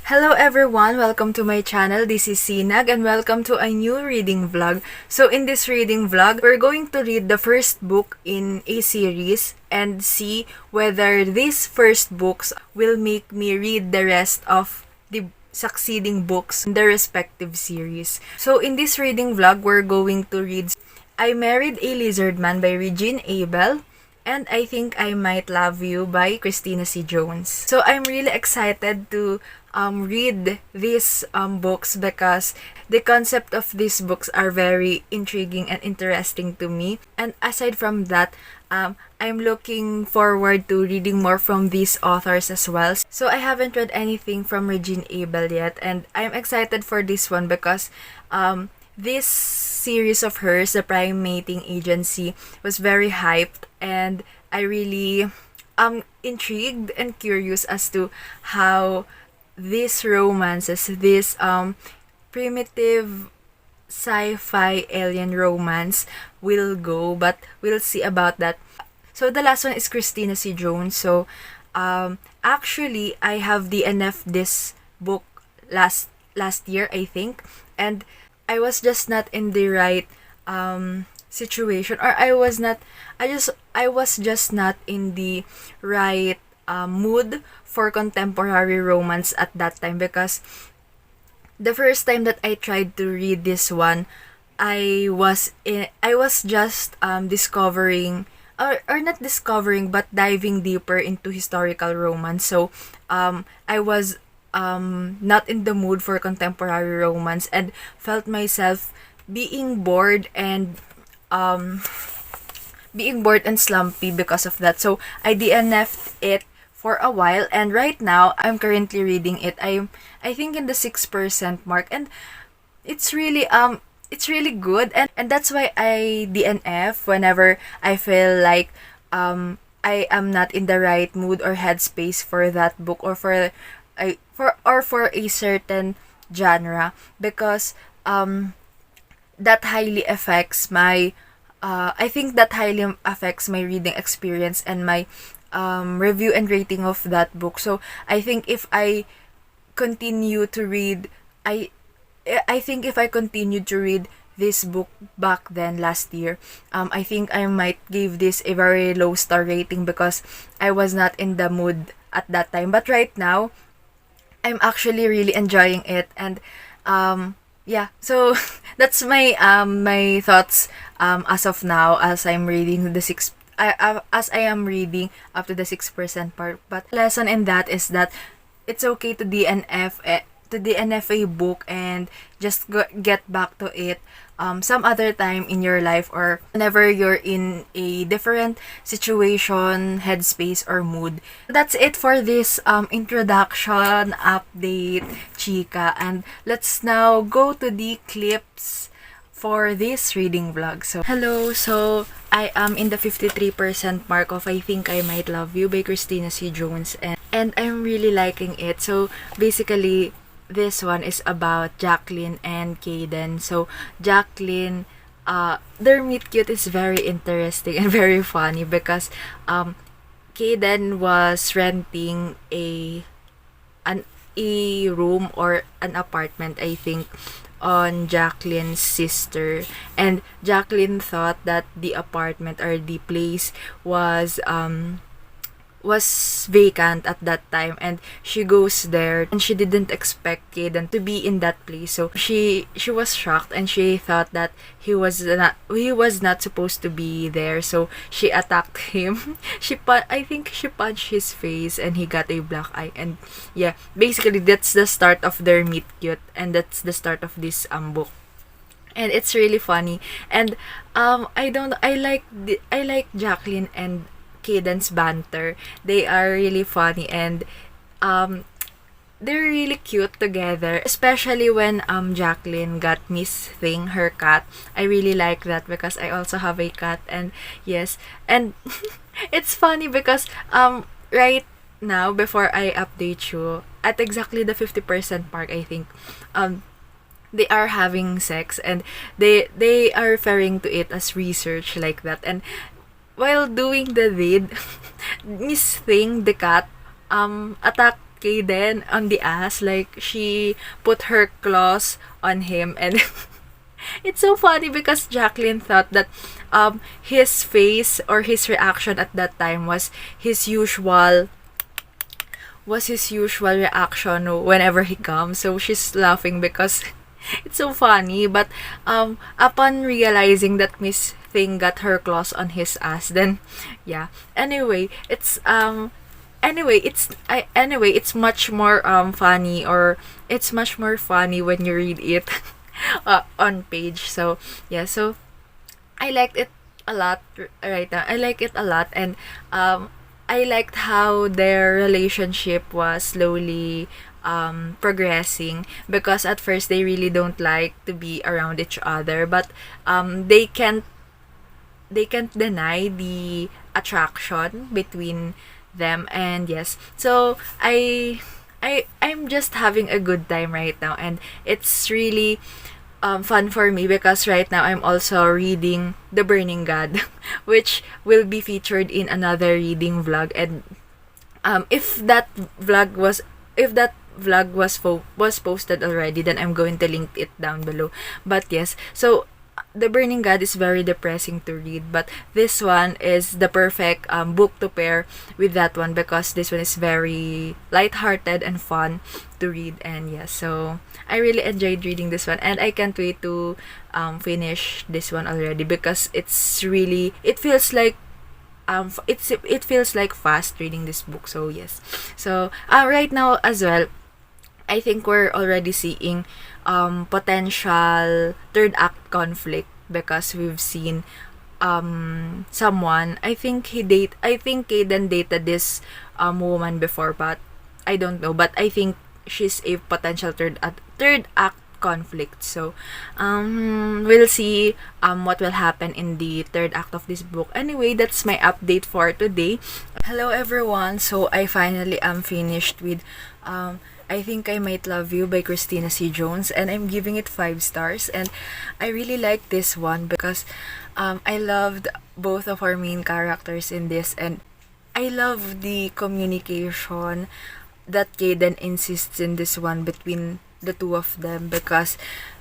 Hello everyone, welcome to my channel. This is Sinag and welcome to a new reading vlog. So in this reading vlog, we're going to read the first book in a series and see whether these first books will make me read the rest of the succeeding books in the respective series. So in this reading vlog, we're going to read I Married a Lizardman by Regine Abel and I Think I Might Love You by Christina C. Jones. So I'm really excited to read these books because the concept of these books are very intriguing and interesting to me. And aside from that, I'm looking forward to reading more from these authors as well. So I haven't read anything from Regine Abel yet, and I'm excited for this one because this series of hers, The Prime Mating Agency, was very hyped, and I really intrigued and curious as to how these romances, this primitive sci-fi alien romance will go, but we'll see about that. So the last one is Christina C. Jones. So actually I have DNF this book last year, I think, and I was just not in the right situation, or I was just not in the right mood for contemporary romance at that time, because the first time that I tried to read this one, I was just discovering, or not discovering, but diving deeper into historical romance. So I was not in the mood for contemporary romance and felt myself being bored and slumpy because of that. So I DNF'd it for a while, and right now I'm currently reading it. I think in the 6% mark, and it's really good, and that's why I DNF whenever I feel like I am not in the right mood or headspace for that book, or for a certain genre, because that highly affects my I think that highly affects my reading experience and my review and rating of that book. So I think if I continue to read, I think if I continued to read this book back then last year, I think I might give this a very low star rating because I was not in the mood at that time. But right now, I'm actually really enjoying it, and yeah, so that's my my thoughts as of now, as I'm reading the as I am reading up to the 6% part. But lesson in that is that it's okay to DNF a book and just get back to it some other time in your life, or whenever you're in a different situation, headspace, or mood. That's it for this introduction update, chika, and let's now go to the clips for this reading vlog. So hello, so I am in the 53% mark of I Think I Might Love You by Christina C. Jones, and I'm really liking it. So basically, this one is about Jacqueline and Caden. So Jacqueline, their meet cute is very interesting and very funny because Caden was renting a room or an apartment, I think, on Jacqueline's sister, and Jacqueline thought that the apartment or the place was vacant at that time, and she goes there and she didn't expect Caden to be in that place. So she was shocked, and she thought that he was not supposed to be there. So she attacked him. I think she punched his face and he got a black eye. And yeah, basically that's the start of their meet cute, and that's the start of this book. And it's really funny, and I like Jacqueline and Caden's banter. They are really funny, and they're really cute together, especially when Jacqueline got Miss Thing, her cat. I really like that because I also have a cat, and yes, and it's funny because right now, before I update you, at exactly the 50% mark, I think they are having sex, and they are referring to it as research, like that. And while doing the deed, Miss Thing, the cat, attacked Kaden on the ass. Like, she put her claws on him, and it's so funny because Jacqueline thought that his face or his reaction at that time was his usual reaction whenever he comes. So she's laughing because it's so funny. But upon realizing that Miss Thing got her claws on his ass, then yeah. It's much more funny, or it's much more funny when you read it on page. So yeah, so I liked it a lot right now. I like it a lot, and I liked how their relationship was slowly progressing, because at first they really don't like to be around each other, but they can't deny the attraction between them. And yes, so I'm just having a good time right now, and it's really fun for me because right now I'm also reading The Burning God, which will be featured in another reading vlog. And if that vlog was posted already, then I'm going to link it down below. But yes, so The Burning God is very depressing to read, but this one is the perfect book to pair with that one, because this one is very lighthearted and fun to read. And yes, so I really enjoyed reading this one, and I can't wait to finish this one already, because it feels like it feels like fast reading this book. So yes, so right now as well, I think we're already seeing potential third act conflict, because we've seen someone. I think Kaden dated this woman before, but I don't know. But I think she's a potential third act conflict. So we'll see what will happen in the third act of this book. Anyway, that's my update for today. Hello everyone. So I finally am finished with I Think I Might Love You by Christina C. Jones, and I'm giving it 5 stars. And I really like this one because I loved both of our main characters in this, and I love the communication that Kaden insists in this one between the two of them, because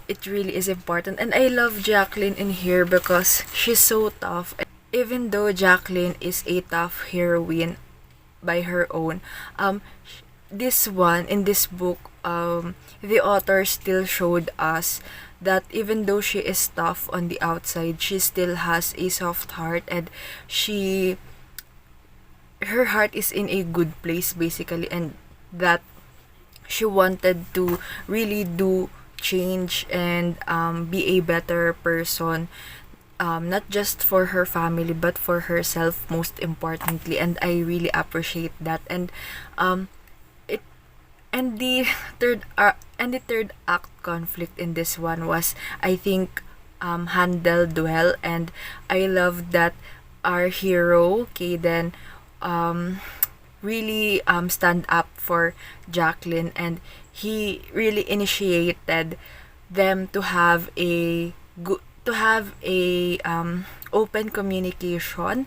it really is important. And I love Jacqueline in here because she's so tough. Even though Jacqueline is a tough heroine by her own, this one, in this book, the author still showed us that even though she is tough on the outside, she still has a soft heart, and her heart is in a good place basically, and that she wanted to really do change and be a better person, not just for her family but for herself, most importantly. And I really appreciate that. And it and the third act conflict in this one was, I think, handled well. And I love that our hero Kaden really stand up for Jacqueline, and he really initiated them to have a open communication,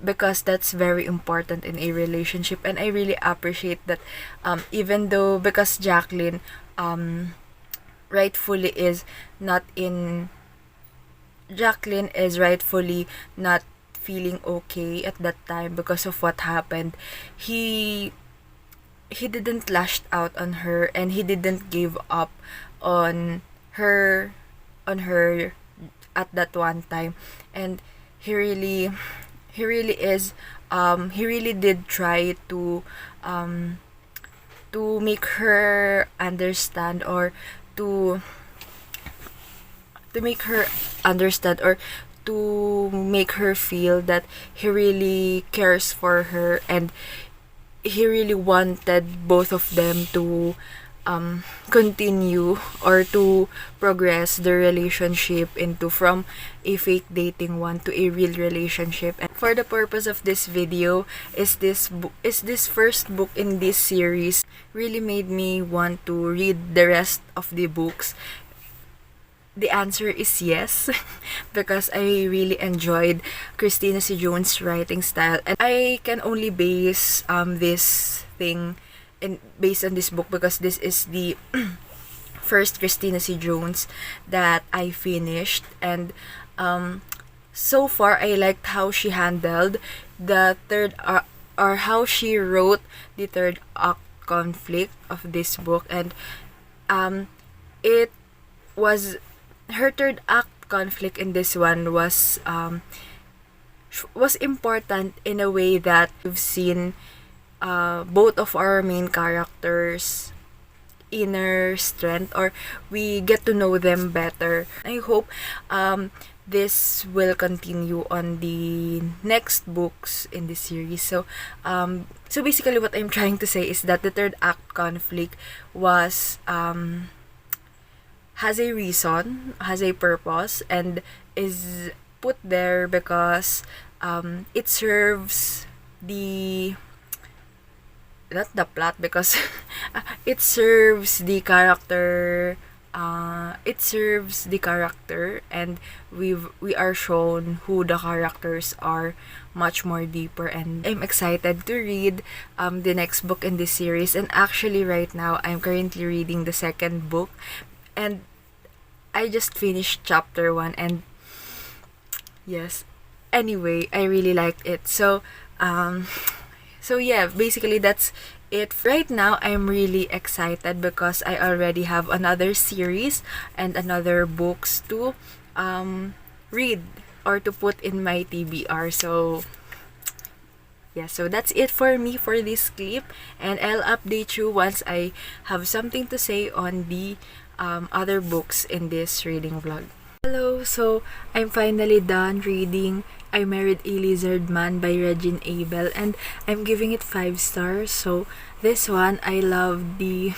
because that's very important in a relationship. And I really appreciate that, even though, because Jacqueline rightfully is not in Jacqueline is rightfully not feeling okay at that time because of what happened. He didn't lash out on her, and he didn't give up on her at that one time. And he really did try to make her understand, or to make her understand, or to make her feel that he really cares for her, and he really wanted both of them to continue, or to progress their relationship into from a fake dating one to a real relationship. And for the purpose of this video, is this first book in this series really made me want to read the rest of the books, the answer is yes, because I really enjoyed Christina C. Jones' writing style, and I can only base this thing based on this book because this is the first Christina C. Jones that I finished, and so far I liked how she handled the third or how she wrote the third act conflict of this book, and it was her third act conflict in this one was important in a way that we've seen both of our main characters inner strength, or we get to know them better. I hope this will continue on the next books in this series. So basically what I'm trying to say is that the third act conflict was has a reason, has a purpose, and is put there because it serves the not the plot, because it serves the character, and we are shown who the characters are much more deeper, and I'm excited to read the next book in this series. And actually right now I'm currently reading the second book, and I just finished chapter 1, and yes, anyway, I really liked it. So yeah, basically that's it. Right now, I'm really excited because I already have another series and another books to read or to put in my TBR. So yeah, so that's it for me for this clip, and I'll update you once I have something to say on the other books in this reading vlog. Hello, so I'm finally done reading I Married a Lizardman by Regine Abel, and I'm giving it 5 stars. So this one, I love the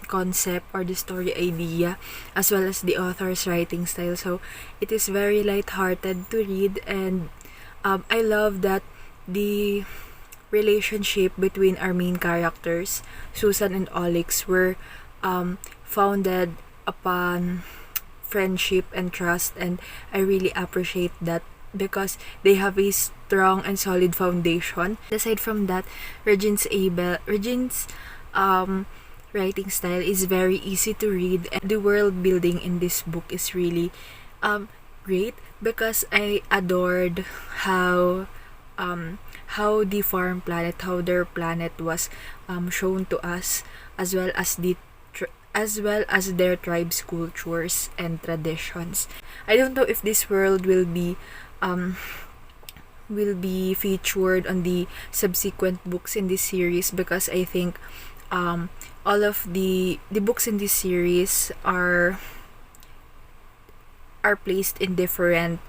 concept or the story idea, as well as the author's writing style. So it is very light-hearted to read, and I love that the relationship between our main characters, Susan and Alex, were founded upon friendship and trust, and I really appreciate that because they have a strong and solid foundation. Aside from that, Regine's writing style is very easy to read, and the world building in this book is really great, because I adored how the farm planet, how their planet was shown to us, as well as their tribe's cultures and traditions. I don't know if this world will be featured on the subsequent books in this series, because I think all of the books in this series are placed in different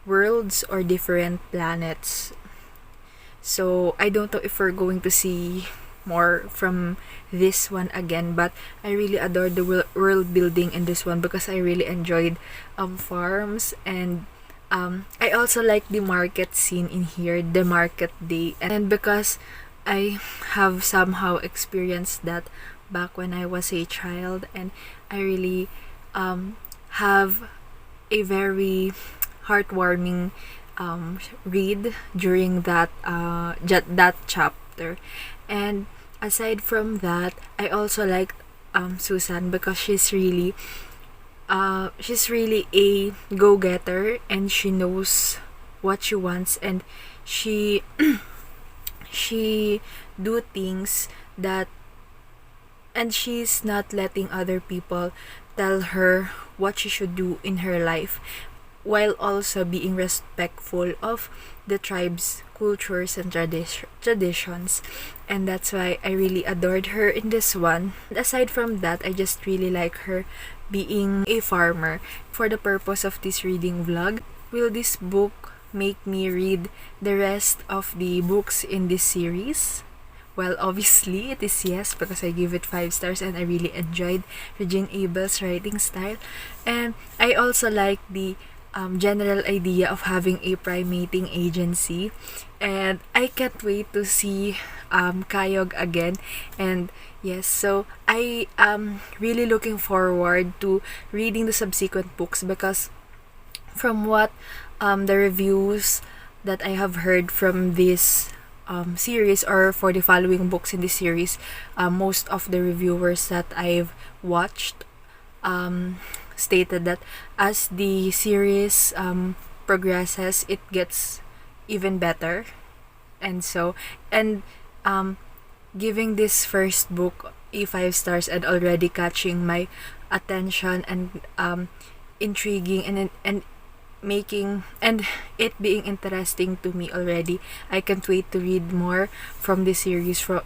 worlds or different planets. So I don't know if we're going to see more from this one again, but I really adored the world building in this one because I really enjoyed farms, and I also like the market scene in here, the market day, and because I have somehow experienced that back when I was a child, and I really have a very heartwarming read during that chapter. And aside from that, I also liked Susan because she's really a go-getter, and she knows what she wants, and she do things that, and she's not letting other people tell her what she should do in her life, while also being respectful of the tribe's cultures and traditions. And that's why I really adored her in this one. And aside from that, I just really like her being a farmer. For the purpose of this reading vlog, will this book make me read the rest of the books in this series? Well, obviously, it is yes, because I give it 5 stars, and I really enjoyed Regine Abel's writing style. And I also like the general idea of having a primating agency, and I can't wait to see Kayog again. And yes, so I am really looking forward to reading the subsequent books, because from what the reviews that I have heard from this series, or for the following books in this series, most of the reviewers that I've watched stated that as the series progresses, it gets even better. And so, and giving this first book a 5 stars and already catching my attention, and intriguing, and making, and it being interesting to me already. I can't wait to read more from this series for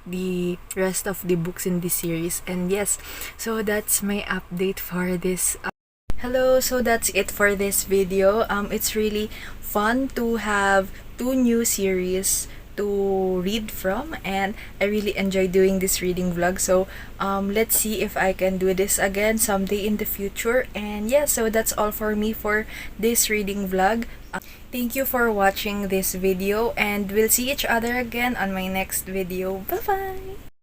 the rest of the books in this series. And yes, so that's my update for this. Hello, so that's it for this video. It's really fun to have 2 new series to read from, and I really enjoy doing this reading vlog. So let's see if I can do this again someday in the future. And yeah, so that's all for me for this reading vlog. Thank you for watching this video, and we'll see each other again on my next video. Bye bye.